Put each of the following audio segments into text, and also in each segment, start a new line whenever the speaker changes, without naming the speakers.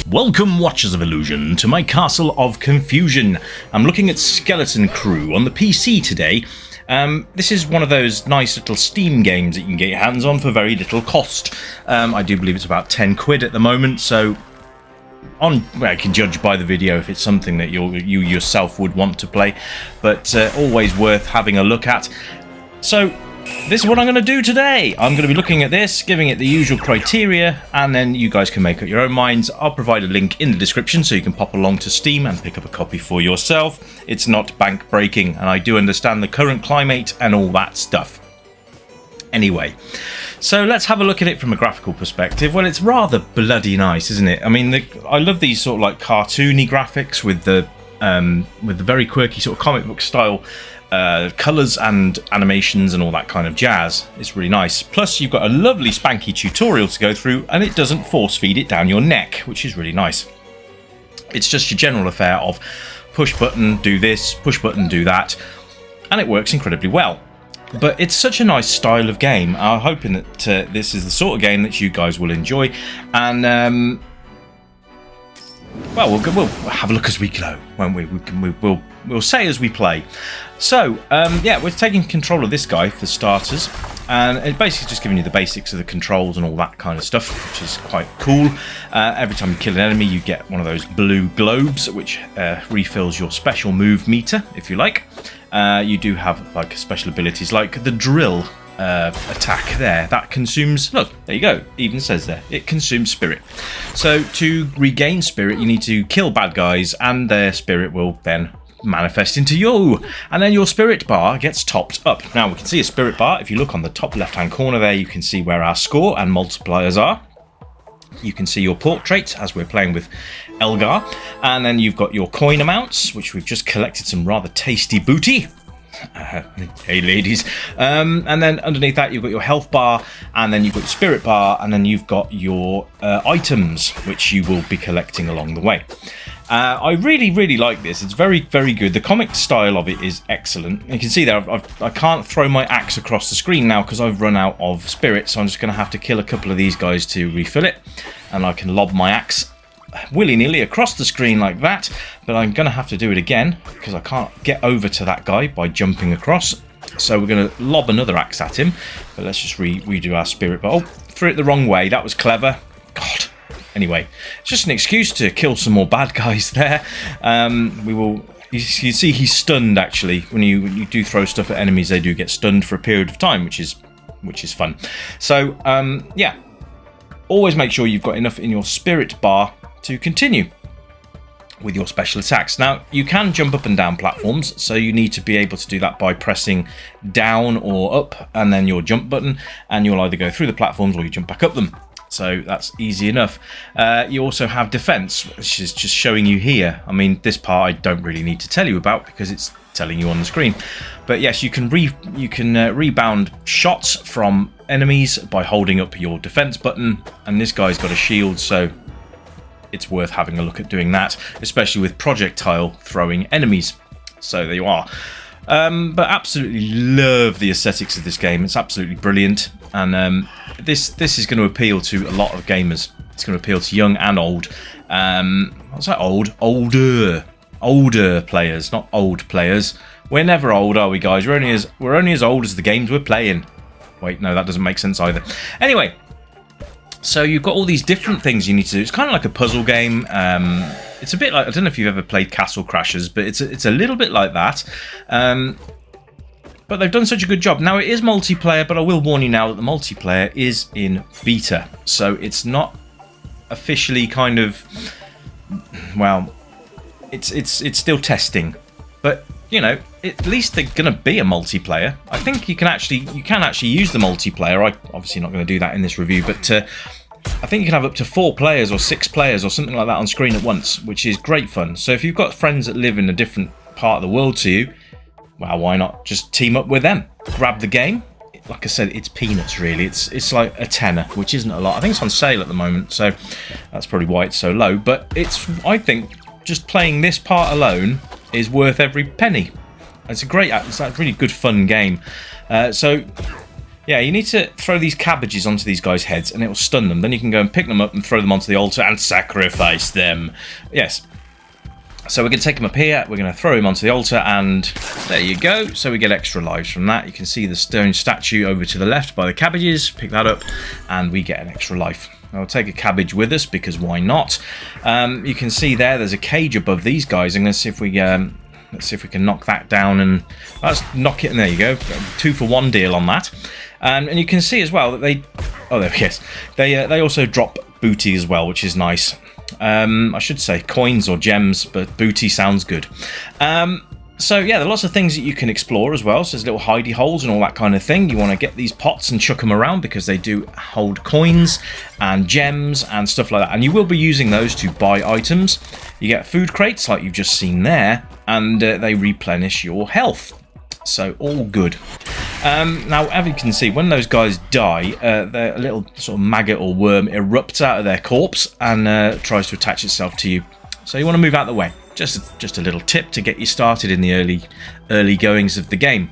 Welcome, Watchers of Illusion, to my Castle of Confusion. I'm looking at Skeleton Crew on the PC today. This is one of those nice little Steam games that you can get your hands on for very little cost. I do believe it's about 10 quid at the moment, so I can judge by the video if it's something that you yourself would want to play, but always worth having a look at. So this is what I'm going to do today. I'm going to be looking at this, giving it the usual criteria, and then you guys can make up your own minds. I'll provide a link in the description so you can pop along to Steam and pick up a copy for yourself. It's not bank breaking, and I do understand the current climate and all that stuff. Anyway, so let's have a look at it from a graphical perspective. Well, it's rather bloody nice, isn't it? I mean, I love these sort of like cartoony graphics with the very quirky sort of comic book style colours and animations and all that kind of jazz. It's really nice. Plus, you've got a lovely spanky tutorial to go through, and it doesn't force feed it down your neck, which is really nice. It's just your general affair of push button, do this, push button, do that, and it works incredibly well. But it's such a nice style of game. I'm hoping that this is the sort of game that you guys will enjoy, and well, we'll have a look as we go, won't we? We'll say as we play. So, yeah, we're taking control of this guy for starters, and it's basically just giving you the basics of the controls and all that kind of stuff, which is quite cool. Every time you kill an enemy, you get one of those blue globes, which refills your special move meter, if you like. You do have like special abilities, like the drill attack there. That consumes, look, there you go, even says there, it consumes spirit. So to regain spirit, you need to kill bad guys, and their spirit will then manifest into you, and then your spirit bar gets topped up. Now we can see a spirit bar. If you look on the top left hand corner there, you can see where our score and multipliers are. You can see your portrait as we're playing with Elgar, and then you've got your coin amounts, which we've just collected some rather tasty booty. Hey ladies. And then underneath that you've got your health bar, and then you've got your spirit bar, and then you've got your items, which you will be collecting along the way. I really like this. It's very good. The comic style of it is excellent. You can see there I can't throw my axe across the screen now because I've run out of spirit, so I'm just going to have to kill a couple of these guys to refill it, and I can lob my axe willy-nilly across the screen like that, but I'm going to have to do it again because I can't get over to that guy by jumping across. So we're going to lob another axe at him, but let's just redo our spirit. But oh, threw it the wrong way. That was clever. God. Anyway, it's just an excuse to kill some more bad guys there. We will. You see, he's stunned. Actually, when you do throw stuff at enemies, they do get stunned for a period of time, which is fun. So yeah, always make sure you've got enough in your spirit bar to continue with your special attacks. Now, you can jump up and down platforms, so you need to be able to do that by pressing down or up and then your jump button, and you'll either go through the platforms or you jump back up them. So that's easy enough. You also have defense, which is just showing you here. I mean, this part I don't really need to tell you about because it's telling you on the screen. But yes, you can rebound shots from enemies by holding up your defense button, and this guy's got a shield, so it's worth having a look at doing that, especially with projectile throwing enemies. So there you are. But absolutely love the aesthetics of this game. It's absolutely brilliant, and this is going to appeal to a lot of gamers. It's going to appeal to young and old. What's that? Older players, not old players. We're never old, are we, guys? We're only as old as the games we're playing. Wait, no, that doesn't make sense either. Anyway, so you've got all these different things you need to do. It's kind of like a puzzle game. It's a bit like, I don't know if you've ever played Castle Crashers, but it's a little bit like that. But they've done such a good job. Now, it is multiplayer, but I will warn you now that the multiplayer is in beta. So it's not officially kind of, well, it's still testing. But, you know, at least they're going to be a multiplayer. I think you can actually use the multiplayer. I'm obviously not going to do that in this review, but I think you can have up to 4 players or 6 players or something like that on screen at once, which is great fun. So if you've got friends that live in a different part of the world to you, well, why not just team up with them? Grab the game. Like I said, it's peanuts, really. It's like a tenner, which isn't a lot. I think it's on sale at the moment, so that's probably why it's so low. But I think just playing this part alone is worth every penny. It's a really good fun game. So Yeah, you need to throw these cabbages onto these guys' heads and it will stun them. Then you can go and pick them up and throw them onto the altar and sacrifice them. Yes. So we're going to take him up here, we're going to throw him onto the altar, and there you go. So we get extra lives from that. You can see the stone statue over to the left by the cabbages. Pick that up, and we get an extra life. I'll take a cabbage with us, because why not? You can see there's a cage above these guys. I'm going to see if we... let's see if we can knock that down, and let's knock it, and there you go. 2-for-1 deal on that. And you can see as well that they... Oh, there, yes. They also drop booty as well, which is nice. I should say coins or gems, but booty sounds good. So yeah, there are lots of things that you can explore as well. So there's little hidey holes and all that kind of thing. You want to get these pots and chuck them around because they do hold coins and gems and stuff like that. And you will be using those to buy items. You get food crates like you've just seen there, and they replenish your health. So all good. Now, as you can see, when those guys die, a little sort of maggot or worm erupts out of their corpse and tries to attach itself to you. So you want to move out of the way. Just a little tip to get you started in the early goings of the game.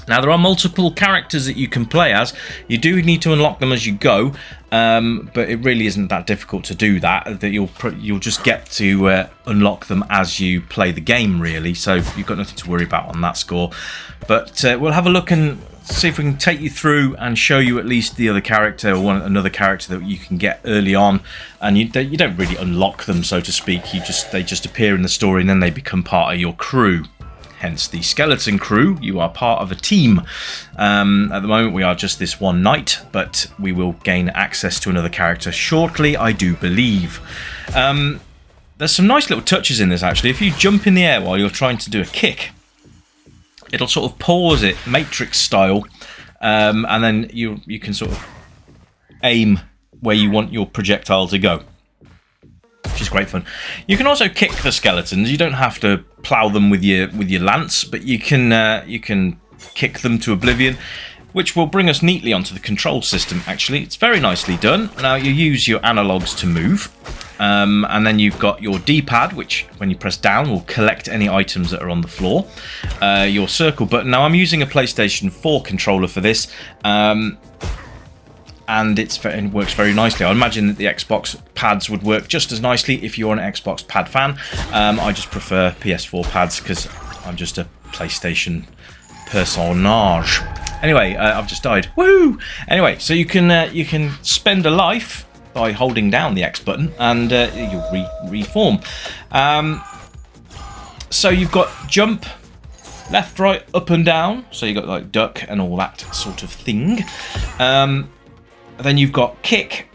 Now, there are multiple characters that you can play as. You do need to unlock them as you go, but it really isn't that difficult to do that. That you'll just get to unlock them as you play the game, really. So you've got nothing to worry about on that score. But we'll have a look and see if we can take you through and show you at least the other character or another character that you can get early on. And you don't really unlock them, so to speak. They just appear in the story and then they become part of your crew. Hence the skeleton crew. You are part of a team. At the moment we are just this one knight, but we will gain access to another character shortly, I do believe. There's some nice little touches in this actually. If you jump in the air while you're trying to do a kick, it'll sort of pause it, Matrix style, and then you can sort of aim where you want your projectile to go, which is great fun. You can also kick the skeletons. You don't have to plow them with your lance, but you can kick them to oblivion, which will bring us neatly onto the control system. Actually, it's very nicely done. Now you use your analogs to move, and then you've got your D-pad, which when you press down will collect any items that are on the floor. Your circle button. Now I'm using a PlayStation 4 controller for this. And it works very nicely. I imagine that the Xbox pads would work just as nicely if you're an Xbox pad fan. I just prefer PS4 pads because I'm just a PlayStation personage. Anyway, I've just died. Woohoo! Anyway, so you can spend a life by holding down the X button, and you'll reform. So you've got jump, left, right, up and down. So you've got like duck and all that sort of thing. Then you've got kick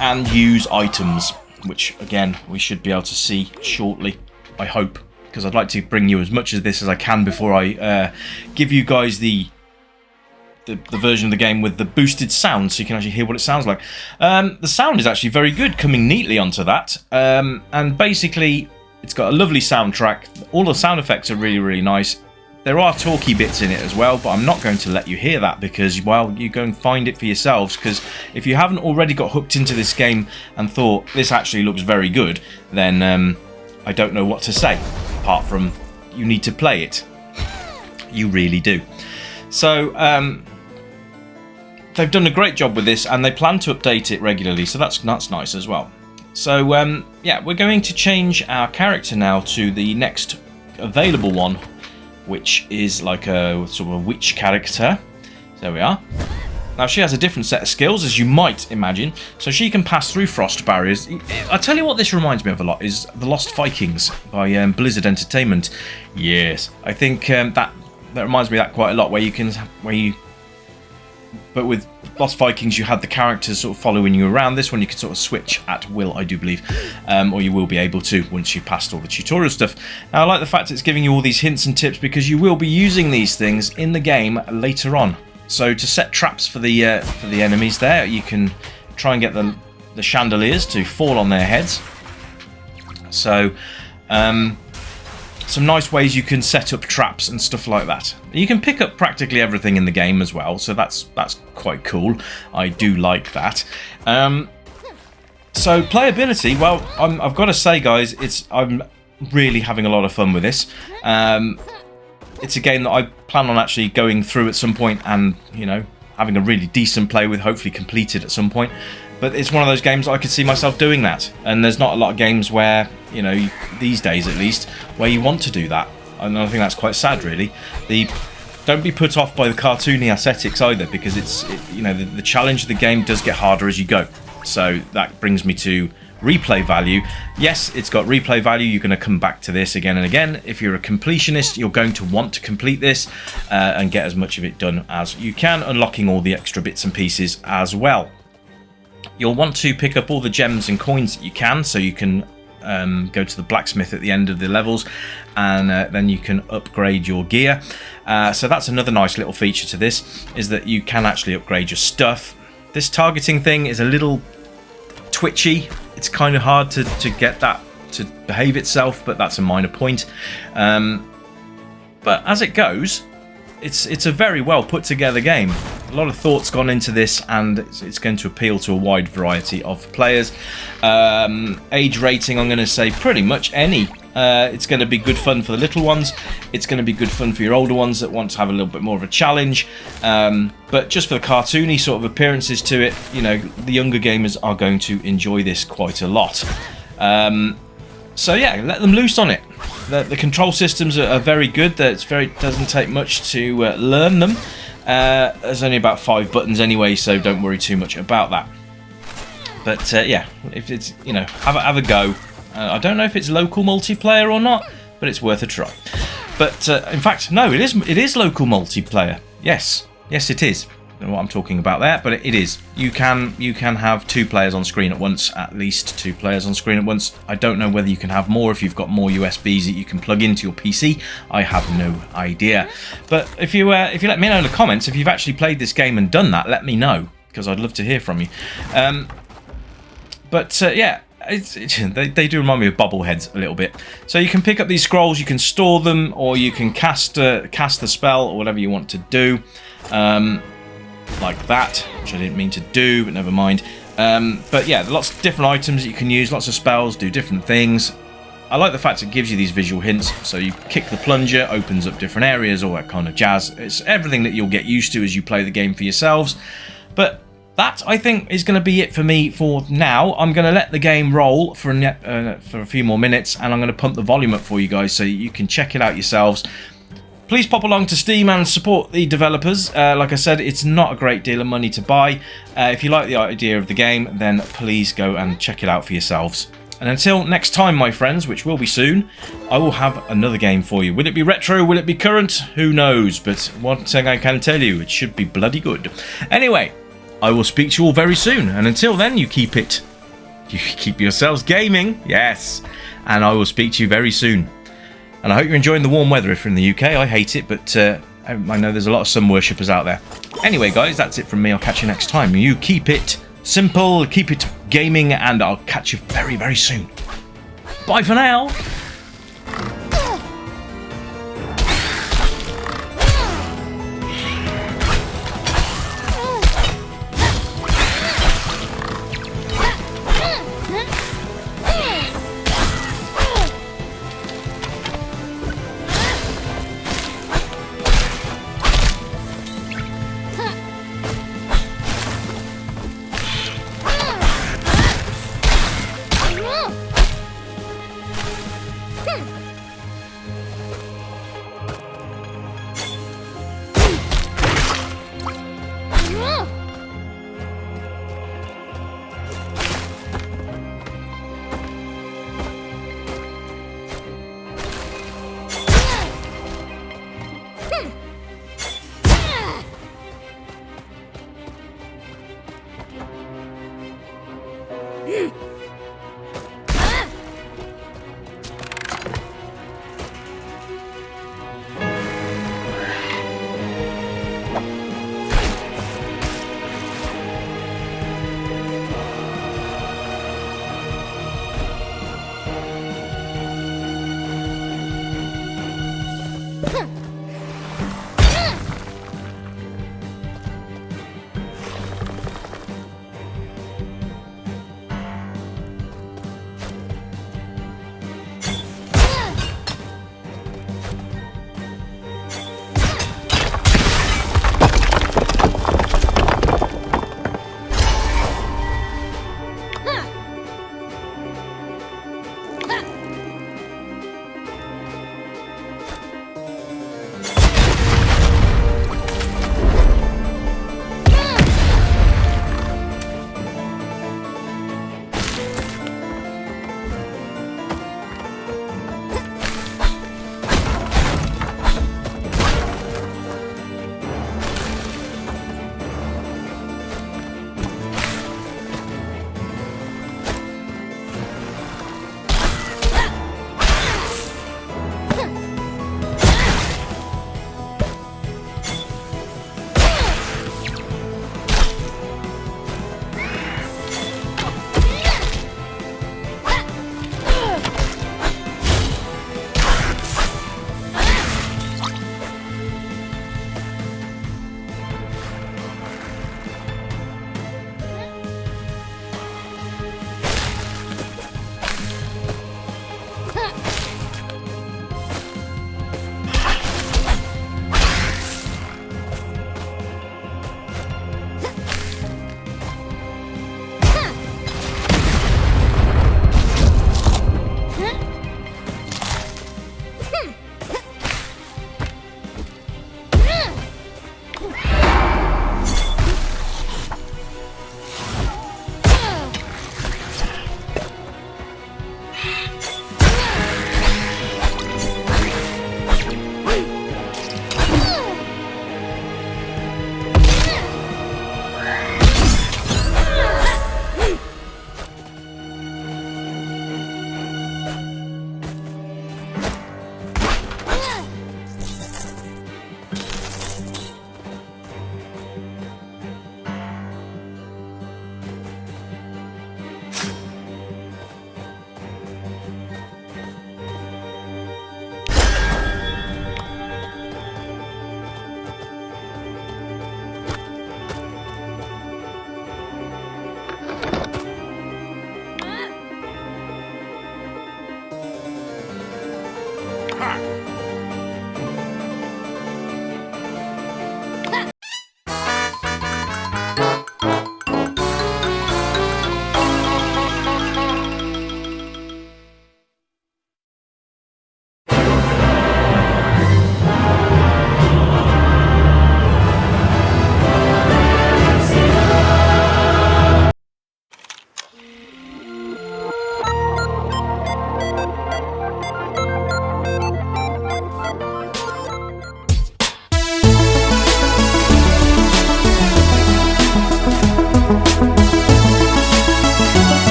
and use items, which again we should be able to see shortly, I hope, because I'd like to bring you as much of this as I can before I give you guys the version of the game with the boosted sound, so you can actually hear what it sounds like. The sound is actually very good, coming neatly onto that, and basically it's got a lovely soundtrack. All the sound effects are really, really nice. There are talky bits in it as well, but I'm not going to let you hear that because, well, you go and find it for yourselves, because if you haven't already got hooked into this game and thought, this actually looks very good, then I don't know what to say, apart from you need to play it. You really do. So, they've done a great job with this, and they plan to update it regularly, so that's nice as well. So, yeah, we're going to change our character now to the next available one, which is like a sort of a witch character. There we are. Now she has a different set of skills, as you might imagine, so she can pass through frost barriers. I tell you what this reminds me of a lot is The Lost Vikings by Blizzard Entertainment. Yes, I think that reminds me of that quite a lot, but with Lost Vikings you had the characters sort of following you around. This one you can sort of switch at will, I do believe, or you will be able to once you've passed all the tutorial stuff. Now I like the fact it's giving you all these hints and tips because you will be using these things in the game later on. So to set traps for the enemies there, you can try and get the chandeliers to fall on their heads. So some nice ways you can set up traps and stuff like that. You can pick up practically everything in the game as well, so that's quite cool. I do like that. So playability, well, I've got to say, guys, I'm really having a lot of fun with this. it's a game that I plan on actually going through at some point and, you know, having a really decent play with, hopefully completed at some point. But it's one of those games I could see myself doing that. And there's not a lot of games where, you know, these days at least, where you want to do that. And I think that's quite sad, really. Don't be put off by the cartoony aesthetics either, because you know, the challenge of the game does get harder as you go. So that brings me to replay value. Yes, it's got replay value. You're going to come back to this again and again. If you're a completionist, you're going to want to complete this and get as much of it done as you can, unlocking all the extra bits and pieces as well. You'll want to pick up all the gems and coins that you can, so you can go to the blacksmith at the end of the levels, and then you can upgrade your gear. So that's another nice little feature to this, is that you can actually upgrade your stuff. This targeting thing is a little twitchy. It's kind of hard to get that to behave itself, but that's a minor point. But as it goes, it's a very well put together game. A lot of thought's gone into this, and it's going to appeal to a wide variety of players. Age rating, I'm going to say pretty much any. It's going to be good fun for the little ones. It's going to be good fun for your older ones that want to have a little bit more of a challenge. But just for the cartoony sort of appearances to it, you know, the younger gamers are going to enjoy this quite a lot. So yeah, let them loose on it. The control systems are very good. Doesn't take much to learn them. There's only about 5 buttons anyway, so don't worry too much about that. But yeah, if it's, you know, have a go. I don't know if it's local multiplayer or not, but it's worth a try. But in fact, no, it is local multiplayer. Yes, it is. I don't know what I'm talking about there, but it is. You can have 2 players on screen at once, at least 2 players on screen at once. I don't know whether you can have more if you've got more USBs that you can plug into your PC. I have no idea. But if you let me know in the comments if you've actually played this game and done that, let me know, because I'd love to hear from you. Yeah. They do remind me of bobbleheads a little bit. So you can pick up these scrolls, you can store them, or you can cast the spell, or whatever you want to do, like that, which I didn't mean to do, but never mind. But yeah, lots of different items that you can use, lots of spells, do different things. I like the fact it gives you these visual hints. So you kick the plunger, opens up different areas, all that kind of jazz. It's everything that you'll get used to as you play the game for yourselves. But that, I think, is going to be it for me for now. I'm going to let the game roll for a few more minutes, and I'm going to pump the volume up for you guys so you can check it out yourselves. Please pop along to Steam and support the developers. Like I said, it's not a great deal of money to buy. If you like the idea of the game, then please go and check it out for yourselves. And until next time, my friends, which will be soon, I will have another game for you. Will it be retro? Will it be current? Who knows? But one thing I can tell you, it should be bloody good. Anyway, I will speak to you all very soon, and until then, you keep yourselves gaming, yes, and I will speak to you very soon. And I hope you're enjoying the warm weather if you're in the UK. I hate it, but I know there's a lot of sun worshippers out there. Anyway, guys, that's it from me. I'll catch you next time. You keep it simple, keep it gaming, and I'll catch you very, very soon. Bye for now.
Huh.